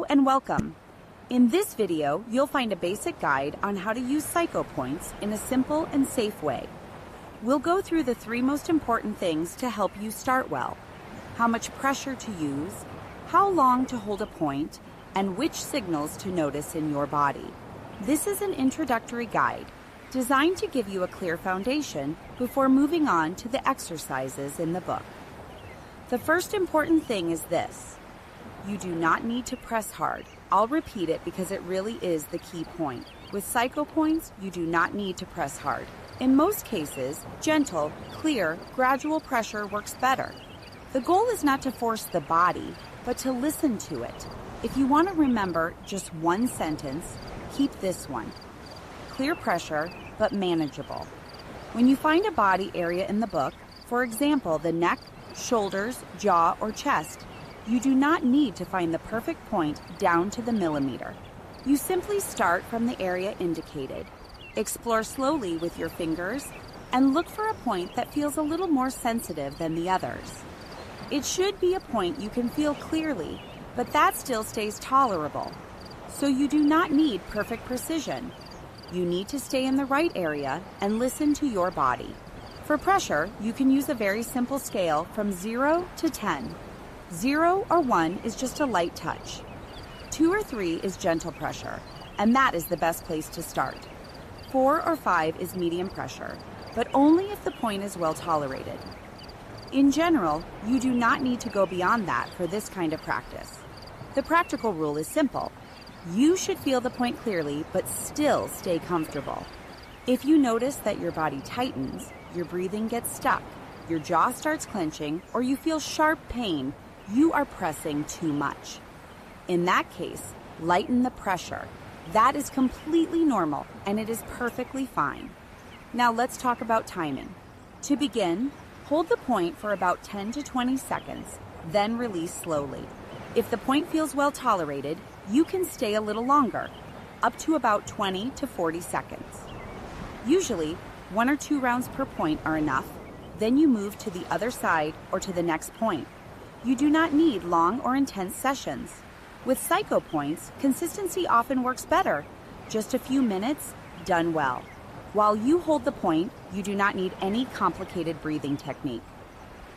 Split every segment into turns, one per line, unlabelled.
and welcome. In this video, you'll find a basic guide on how to use Psychopoints in a simple and safe way. We'll go through the 3 most important things to help you start well: how much pressure to use, how long to hold a point, and which signals to notice in your body. This is an introductory guide designed to give you a clear foundation before moving on to the exercises in the book. The first important thing is this: you do not need to press hard. I'll repeat it because it really is the key point. With Psychopoints, you do not need to press hard. In most cases, gentle, clear, gradual pressure works better. The goal is not to force the body, but to listen to it. If you want to remember just one sentence, keep this one: clear pressure, but manageable. When you find a body area in the book, for example, the neck, shoulders, jaw, or chest, you do not need to find the perfect point down to the millimeter. You simply start from the area indicated. Explore slowly with your fingers and look for a point that feels a little more sensitive than the others. It should be a point you can feel clearly, but that still stays tolerable. So you do not need perfect precision. You need to stay in the right area and listen to your body. For pressure, you can use a very simple scale from 0 to 10. 0 or 1 is just a light touch. 2 or 3 is gentle pressure, and that is the best place to start. 4 or 5 is medium pressure, but only if the point is well tolerated. In general, you do not need to go beyond that for this kind of practice. The practical rule is simple. You should feel the point clearly, but still stay comfortable. If you notice that your body tightens, your breathing gets stuck, your jaw starts clenching, or you feel sharp pain, you are pressing too much. In that case, lighten the pressure. That is completely normal, and it is perfectly fine. Now let's talk about timing. To begin, hold the point for about 10 to 20 seconds, then release slowly. If the point feels well tolerated, you can stay a little longer, up to about 20 to 40 seconds. Usually, 1 or 2 rounds per point are enough. Then you move to the other side or to the next point. You do not need long or intense sessions. With Psychopoints, consistency often works better. Just a few minutes, done well. While you hold the point, you do not need any complicated breathing technique.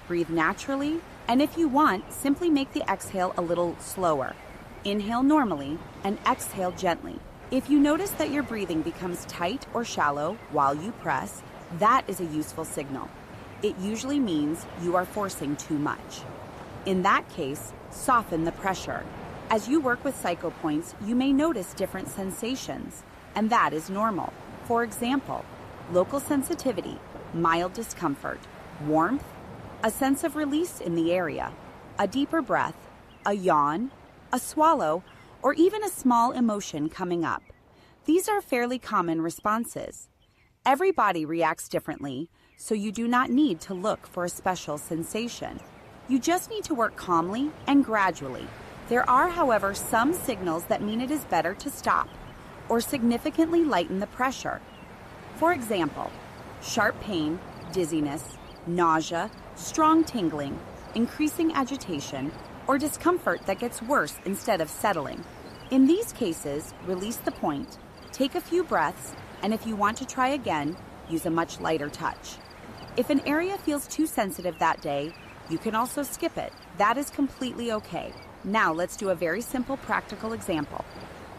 Breathe naturally, and if you want, simply make the exhale a little slower. Inhale normally and exhale gently. If you notice that your breathing becomes tight or shallow while you press, that is a useful signal. It usually means you are forcing too much. In that case, soften the pressure. As you work with Psychopoints, you may notice different sensations, and that is normal. For example, local sensitivity, mild discomfort, warmth, a sense of release in the area, a deeper breath, a yawn, a swallow, or even a small emotion coming up. These are fairly common responses. Every body reacts differently, so you do not need to look for a special sensation. You just need to work calmly and gradually. There are, however, some signals that mean it is better to stop or significantly lighten the pressure. For example, sharp pain, dizziness, nausea, strong tingling, increasing agitation, or discomfort that gets worse instead of settling. In these cases, release the point, take a few breaths, and if you want to try again, use a much lighter touch. If an area feels too sensitive that day, you can also skip it. That is completely okay. Now let's do a very simple practical example.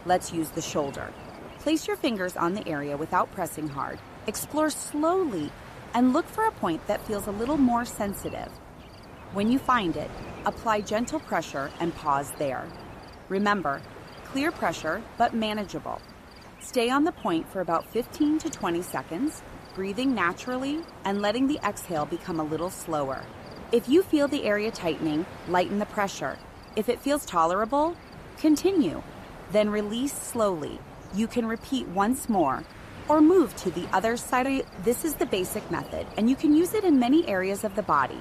Let's use the shoulder. Place your fingers on the area without pressing hard. Explore slowly and look for a point that feels a little more sensitive. When you find it, apply gentle pressure and pause there. Remember, clear pressure, but manageable. Stay on the point for about 15 to 20 seconds, breathing naturally and letting the exhale become a little slower. If you feel the area tightening, lighten the pressure. If it feels tolerable, continue. Then release slowly. You can repeat once more or move to the other side. This is the basic method, and you can use it in many areas of the body.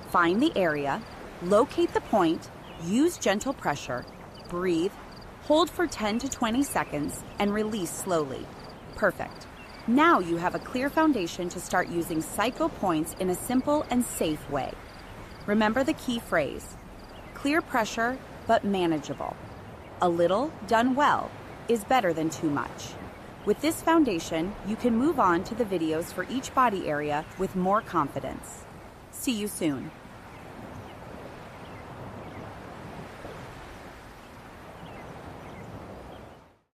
Find the area, locate the point, use gentle pressure, breathe, hold for 10 to 20 seconds, and release slowly. Perfect. Now you have a clear foundation to start using Psychopoints in a simple and safe way. Remember the key phrase: clear pressure, but manageable. A little done well is better than too much. With this foundation, you can move on to the videos for each body area with more confidence. See you soon.